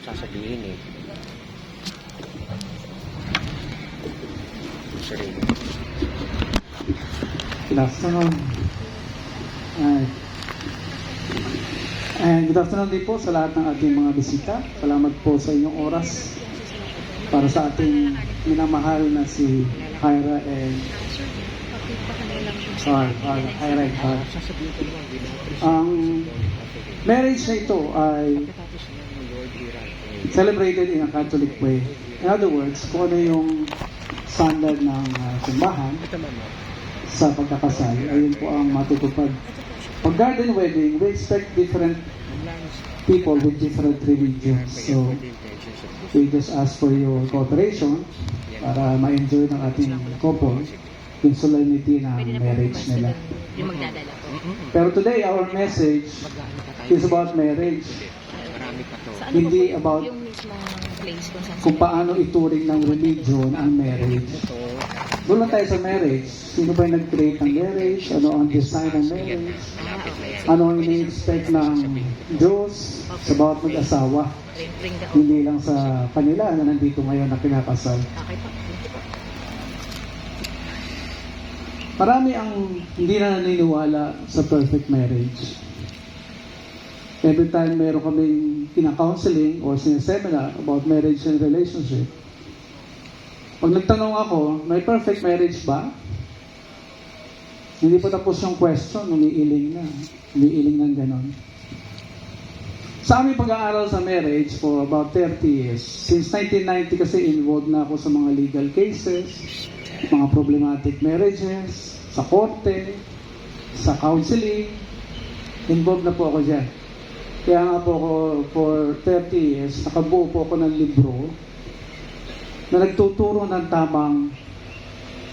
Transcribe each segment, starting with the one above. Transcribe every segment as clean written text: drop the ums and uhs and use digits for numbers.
sasabihin eh. Sorry. Good afternoon. And good afternoon din po sa lahat ng ating mga bisita. Salamat po sa inyong oras para sa ating minamahal na si Hyra and Hyra and Carl. Ang marriage na ito ay celebrated in a Catholic way. In other words, kung ano yung standard ng simbahan sa pagkakasal, ayun po ang matutupad. Pag garden wedding, we expect different people with different religions. So, we just ask for your cooperation para ma-enjoy ng ating couple yung solemnity ng marriage nila. Pero today, our message is about marriage. Hindi about kung paano ituring ng religion ang marriage. Doon lang tayo sa marriage. Sino ba yung nag-create ng marriage? Ano ang design ng marriage? Ano ang ini-expect ng Diyos sa bawat mag-asawa? Hindi lang sa kanila na nandito ngayon na kinakasal. Marami ang hindi na naniniwala sa perfect marriage. Every time meron kaming kina-counseling or sineseminar about marriage and relationship, pag nagtanong ako, may perfect marriage ba? Hindi pa tapos yung question, umiiling ng ganon. Sa aming pag-aaral sa marriage for about 30 years, since 1990 kasi involved na ako sa mga legal cases, mga problematic marriages, sa korte, sa counseling, involved na po ako dyan. Kaya nga po ako for 30 years, nakabuo po ako ng libro na nagtuturo ng tamang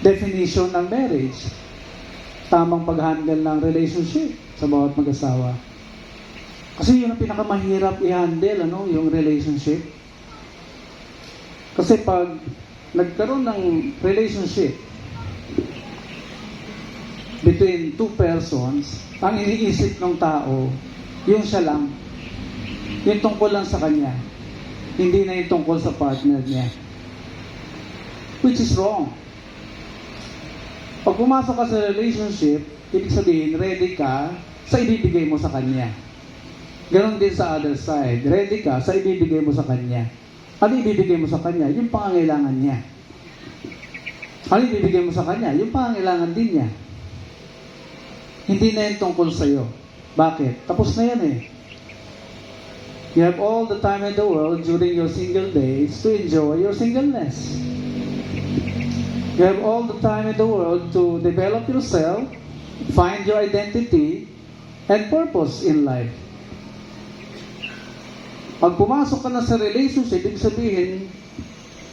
definition ng marriage, tamang pag-handle ng relationship sa bawat mag-asawa. Kasi yun ang pinakamahirap i-handle, yung relationship. Kasi pag nagkaroon ng relationship between two persons, ang iniisip ng tao, yung siya lang, yung tungkol lang sa kanya, hindi na yung tungkol sa partner niya. Which is wrong. Pag pumasok ka sa relationship, ibig sabihin, ready ka sa ibibigay mo sa kanya. Ganon din sa other side. Ready ka sa ibibigay mo sa kanya. Ano ibibigay mo sa kanya? Yung pangangailangan niya. Ano ibibigay mo sa kanya? Yung pangangailangan din niya. Hindi na yung tungkol sa'yo. Bakit? Tapos na yan eh. You have all the time in the world during your single days to enjoy your singleness. You have all the time in the world to develop yourself, find your identity, and purpose in life. Pag pumasok ka na sa relationship, ibig sabihin,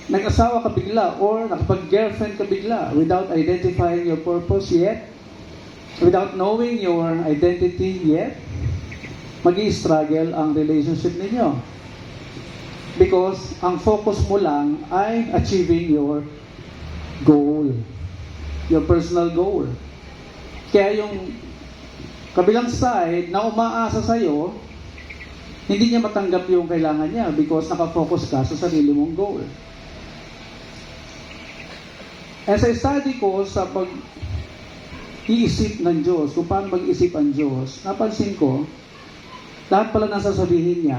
nag-asawa ka bigla or nakapag-girlfriend ka bigla without identifying your purpose yet, without knowing your identity yet, mag-i-struggle ang relationship ninyo. Because ang focus mo lang ay achieving your goal, your personal goal. Kaya yung kabilang side na umaasa sa'yo, hindi niya matanggap yung kailangan niya because nakafocus ka sa sarili mong goal. As I study ko sa pag-iisip ng Diyos, kung paano mag-isip ang Diyos, napansin ko, lahat pala nang sasabihin niya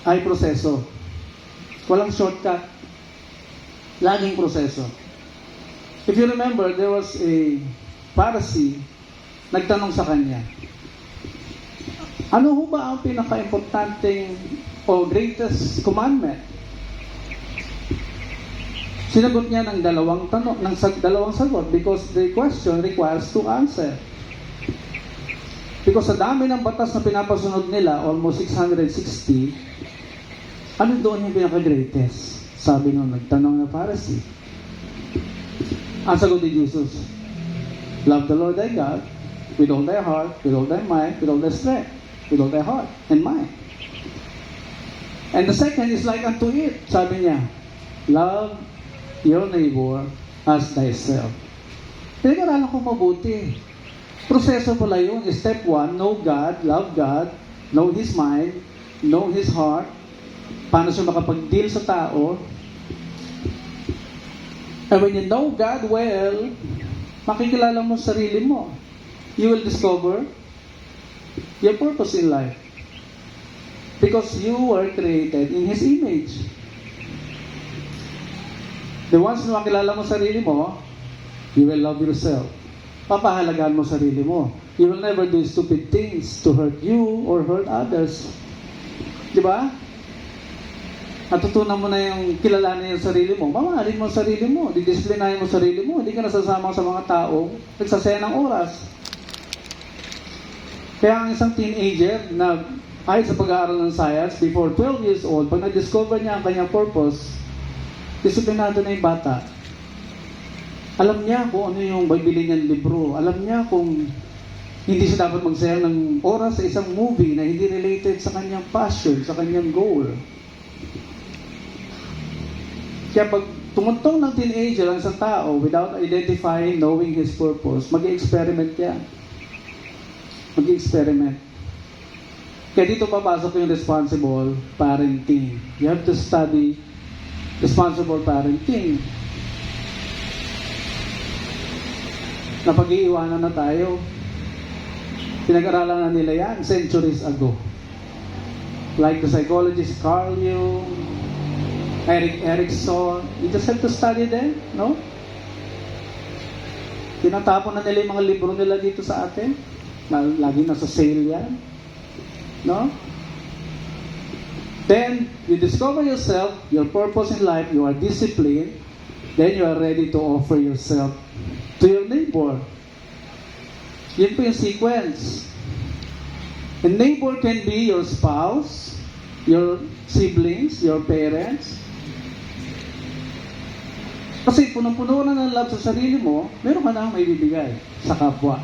ay proseso. Walang shortcut. Laging proseso. If you remember, there was a Pharisee nagtanong sa kanya, ano ho ba ang pinaka-importanting o greatest commandment? Sinagot niya ng dalawang sagot because the question requires two answers. Because sa dami ng batas na pinapasunod nila, almost 660, ano doon yung pinaka-greatest? Sabi nung nagtanong na Pharisee. Ang sagot ni Jesus, love the Lord thy God with all thy heart, with all thy mind, with all thy strength, with all thy heart and mind. And the second is like unto it. Sabi niya, love your neighbor as thyself. Pinag-aralan ko mabuti. Proseso pala yun. Step 1, know God, love God, know His mind, know His heart, paano siya makapag-deal sa tao. And when you know God well, makikilala mo sarili mo. You will discover your purpose in life. Because you were created in His image. The once na makilala mo sarili mo, you will love yourself. Papahalagaan mo sarili mo. You will never do stupid things to hurt you or hurt others. Di ba? Natutunan mo na yung kilalanin yung sarili mo. Mamahalin mo ang sarili mo. Didisiplinahin mo ang sarili mo. Hindi ka nasasama sa mga taong nagsasaya ng oras. Kaya ang isang teenager na ayon sa pag-aaral ng science, before 12 years old, pag na-discover niya ang kanyang purpose, disiplinado na yung bata. Alam niya kung ano yung bibili niyang libro. Alam niya kung hindi siya dapat magsayang ng oras sa isang movie na hindi related sa kanyang passion, sa kanyang goal. Kaya pag tumuntong ng teenager ang isang tao without identifying, knowing his purpose, mag-experiment yan. Mag-experiment. Kaya dito papasok yung responsible parenting. You have to study responsible parenting. Napag-iiwanan na tayo. Pinag-aralan na nila yan centuries ago. Like the psychologist Carl Jung, Erik Erikson, you just have to study them, no? Tinatapon na nila yung mga libro nila dito sa atin. Lagi nasa sale yan. No? Then, you discover yourself, your purpose in life, you are disciplined, then you are ready to offer yourself to your neighbor. Yun po yung sequence. A neighbor can be your spouse, your siblings, your parents. Kasi punong-puno na ng love sa sarili mo, meron ka na may bibigay sa kapwa.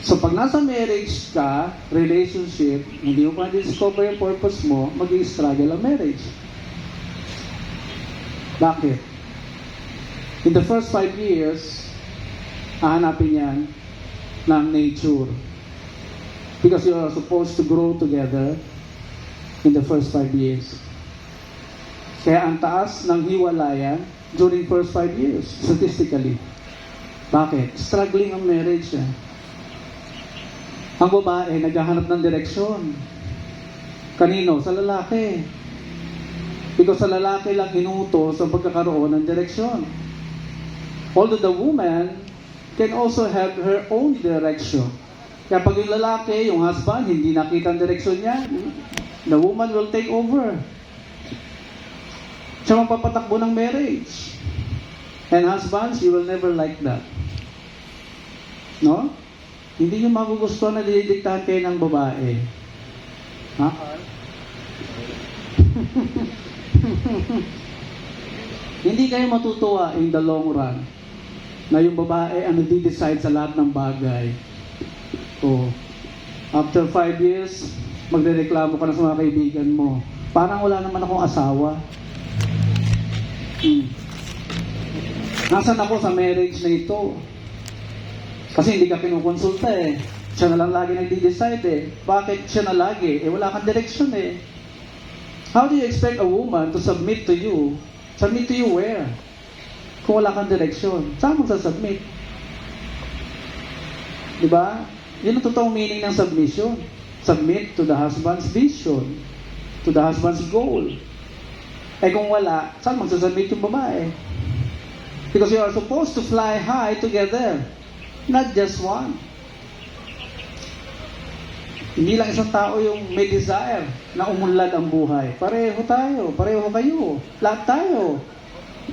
So pag nasa marriage ka, relationship, hindi mo pa discover yung purpose mo, mag-i-struggle ang marriage. Bakit? In the first 5 years, hahanapin yan ng nature. Because you are supposed to grow together in the first 5 years. Kaya ang taas ng hiwalayan during first 5 years, statistically. Bakit? Struggling ang marriage. Ang babae, naghahanap ng direksyon. Kanino? Sa lalaki. Because sa lalaki lang inuutos ang pagkakaroon ng direksyon. Although the woman can also have her own direction. Kaya pag yung lalaki, yung husband, hindi nakita ang direksyon niya, the woman will take over. Siya magpapatakbo ng marriage. And husbands, you will never like that. No? Hindi nyo magugustuhan na didiktahan kayo ng babae. Ha? Hindi kayo matutuwa in the long run na yung babae ang nagde-decide sa lahat ng bagay. So, after 5 years, magrereklamo ka na sa mga kaibigan mo. Parang wala naman akong asawa. Nasaan ako sa marriage na ito? Kasi hindi ka kinukonsulta eh. Siya na lang lagi nagde-decide eh. Bakit siya na lagi? Eh wala kang direksyon eh. How do you expect a woman to submit to you? Submit to you where? Kung wala kang direksyon. Saan mo sasubmit? Diba? Yun ang totoong meaning ng submission. Submit to the husband's vision. To the husband's goal. Eh kung wala, saan magsasubmit yung babae? Because you are supposed to fly high together. Not just one. Hindi lang isang tao yung may desire na umunlad ang buhay. Pareho tayo. Pareho kayo. Lahat tayo.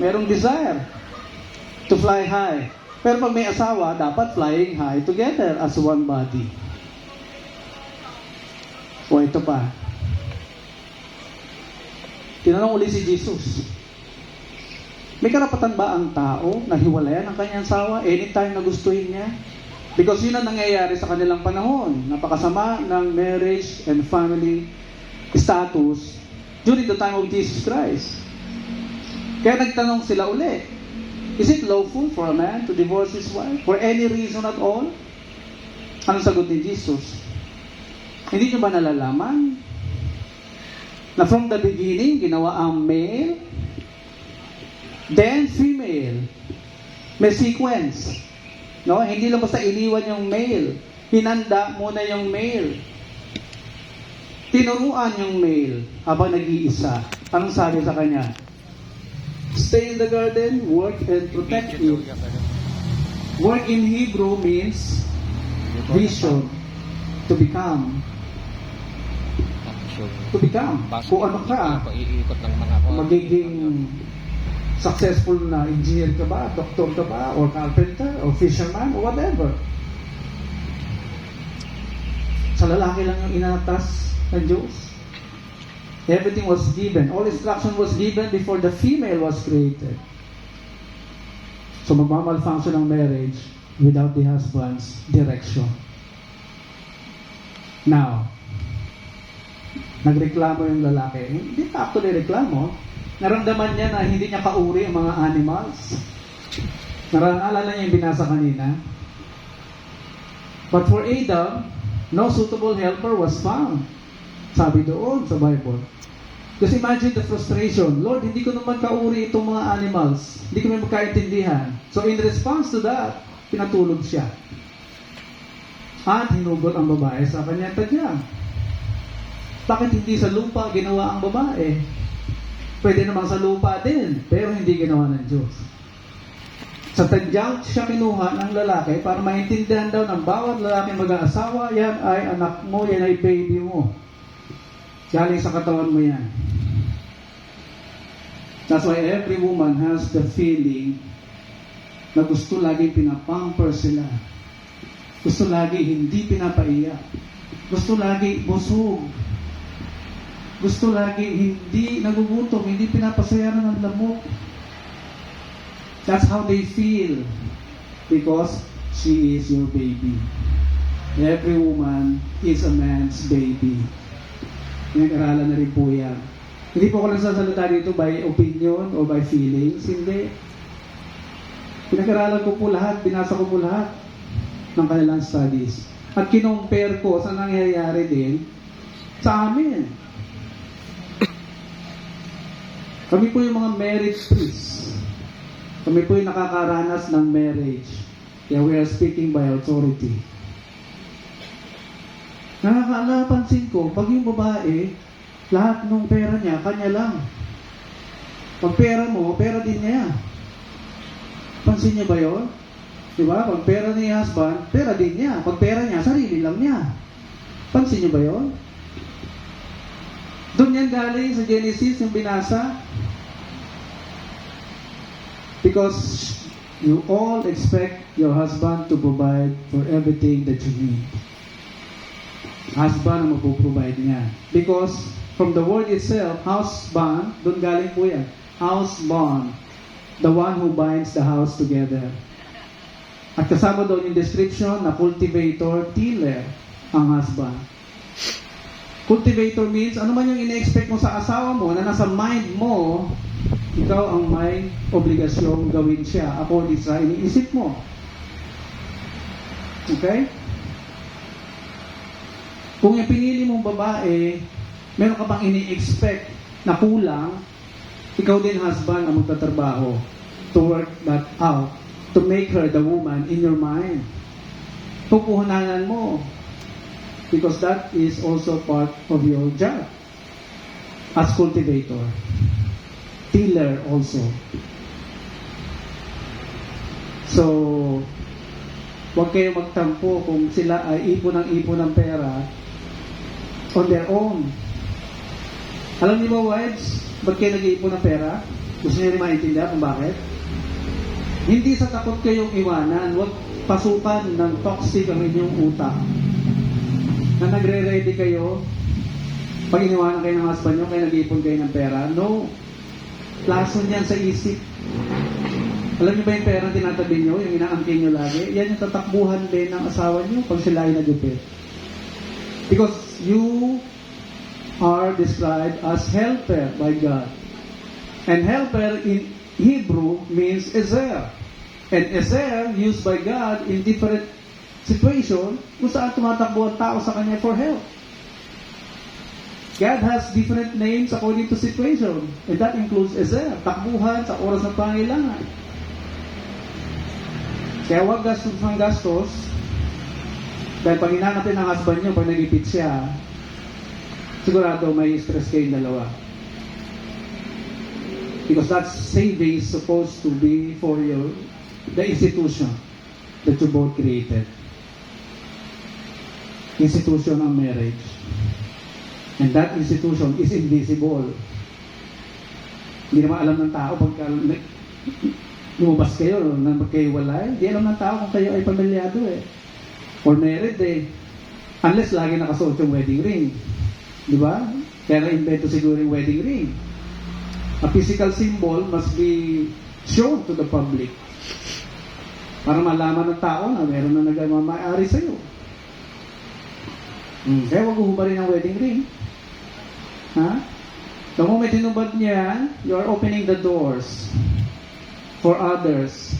Merong desire to fly high. Pero pag may asawa, dapat flying high together as one body. O ito pa. Tinanong uli si Jesus, may karapatan ba ang tao na hiwalayan ang kanyang asawa anytime na gustuhin niya? Because yun ang nangyayari sa kanilang panahon. Napakasama ng marriage and family status during the time of Jesus Christ. Kaya nagtanong sila uli, is it lawful for a man to divorce his wife for any reason at all? Anong sagot ni Jesus? Hindi nyo ba nalalaman Na from the beginning, ginawa ang male, then female. May sequence. No? Hindi lang basta iniwan yung male. Hinanda muna yung male. Tinuruan yung male habang nag-iisa. Anong sabi sa kanya? Stay in the garden, work and protect it. Work in Hebrew means vision, to become. To become. Kung ano ka, magiging successful na engineer ka ba, doctor ka ba, or carpenter, or fisherman, or whatever. Sa lalaki lang yung inatas ng Diyos. Everything was given. All instruction was given before the female was created. So magmamalfunction ang marriage without the husband's direction. Now, nagreklamo yung lalaki. Hindi pa actually reklamo. Naramdaman niya na hindi niya kauri ang mga animals. Naalala niya yung binasa kanina. But for Adam, no suitable helper was found. Sabi doon sa Bible. Just imagine the frustration. Lord, hindi ko naman kauri itong mga animals. Hindi ko naman magkaintindihan. So in response to that, pinatulog siya. At hinugot ang babae sa kanyang tadyang. Bakit hindi sa lupa ginawa ang babae? Pwede naman sa lupa din, pero hindi ginawa ng Diyos. Sa tadyang siya kinuha ng lalaki para maintindihan daw ng bawat lalaki mag-aasawa, yan ay anak mo, yan ay baby mo. Galing sa katawan mo yan. That's why every woman has the feeling na gusto lagi pinapamper sila. Gusto lagi hindi pinapaiyak. Gusto lagi busog. Gusto lagi hindi nagugutom, hindi pinapasayaran ng lamok. That's how they feel because she is your baby. Every woman is a man's baby. Pinag-aralan na rin po yan. Hindi po ako nagsasalita dito by opinion or by feelings. Hindi. Pinag-aralan ko po lahat, binasa ko po lahat ng kanilang studies. At kinompare ko sa nangyayari din sa amin. Kami po yung mga marriage priests. Kami po yung nakakaranas ng marriage. Kaya we are speaking by authority. Nakakaalapansin ko, pag yung babae, lahat ng pera niya, kanya lang. Pag pera mo, pera din niya. Pansin niya ba yun? Diba? Pag pera ni husband, pera din niya. Pag pera niya, sarili lang niya. Pansin niya ba yun? Doon yan galing sa Genesis, yung binasa. Because you all expect your husband to provide for everything that you need. Husband ang magpo-provide niya. Because from the word itself, husband, doon galing po yan. Housebond. The one who binds the house together. At kasama doon yung description na cultivator, tiller ang husband. Cultivator means, ano man yung ina-expect mo sa asawa mo, na nasa mind mo, ikaw ang may obligasyong gawin siya according sa iniisip mo. Okay? Kung yung pinili mong babae, meron ka bang ini-expect na kulang, ikaw din husband ang magtatrabaho to work that out, to make her the woman in your mind. Pupuhunanan mo. Because that is also part of your job as cultivator. Tiller also. So, huwag kayo magtampo kung sila ay ipon ng pera on their own. Alam niyo ba, wives, ba't kayo nag-iipon ng pera? Gusto niyo rin maintindihan kung bakit? Hindi sa takot kayong iwanan, huwag pasukan ng toxic ang inyong utak. Na nagre-ready kayo, pag iniwanan kayo ng husband nyo, kayo nag-iipon kayo ng pera. No. Lason yan sa isip. Alam niyo ba yung pera tinatabi nyo, yung inaangkin nyo lagi? Yan yung tatakbuhan din ng asawa nyo pag sila ay nagupit. Because you are described as helper by God. And helper in Hebrew means ezer. And ezer used by God in different situation kung saan tumatakbo ang tao sa kanya for help. God has different names according to situation. And that includes Ezer, takbuhan sa oras ng pangailangan. Kaya huwag gastos ng gastos. Dahil pag hinanapin ang husband nyo, pag nagipit siya, sigurado may stress kayong dalawa. Because that saving is supposed to be for the institution that you both created. Institution ng marriage. And that institution is invisible. Hindi naman alam ng tao pagka lumabas kayo, na magkahiwalay, hindi alam ng tao kung kayo ay pamilyado or married unless lagi nakasuot yung wedding ring. Di ba? Kaya na-invento siguro yung wedding ring. A physical symbol must be shown to the public para malaman ng tao na meron na nagmamay-ari sa'yo. Kaya wag uhubarin ang wedding ring. The moment hinubad niya, you are opening the doors for others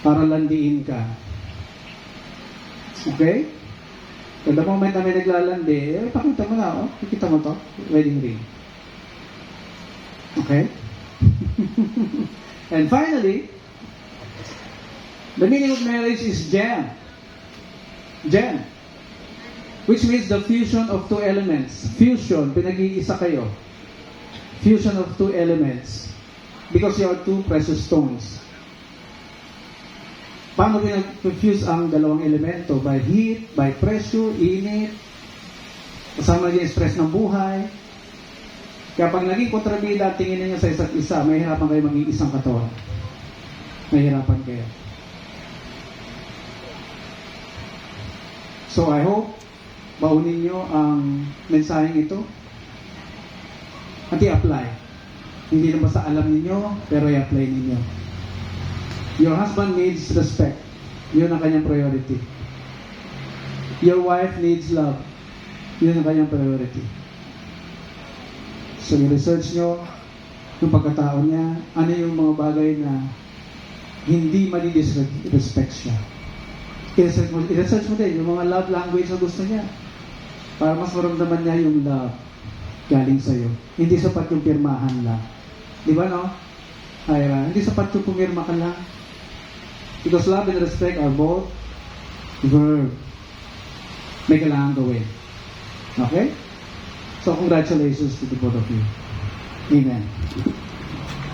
para landiin ka. Okay? So the moment na may naglalandi, pakita mo na, pakita mo to, wedding ring. Okay? And finally, the meaning of marriage is gem. Gem. Which means the fusion of two elements. Fusion, pinag-iisa kayo. Fusion of two elements. Because you are two precious stones. Paano pinag-fuse ang dalawang elemento? By heat, by pressure, init, kasama yung stress ng buhay. Kaya pag naging kontrabida, tingin ninyo sa isa't isa, may hirapan kayo maging isang katawan. May hirapan kayo. So I hope baunin nyo ang mensaheng ito at i-apply. Hindi na basta alam ninyo, pero i-apply ninyo. Your husband needs respect. Yun ang kanyang priority. Your wife needs love. Yun ang kanyang priority. So i-research nyo yung pagkatao niya, ano yung mga bagay na hindi mali-disrespect siya. I-research mo din yung mga love language na gusto niya. Para mas maramdaman niya yung love galing sa'yo. Hindi sapat yung pirmahan lang. Di ba, no? Ira, hindi sapat yung pumirma ka lang. Because love and respect are both verb. May kailangan gawin. Okay? So, congratulations to the both of you. Amen.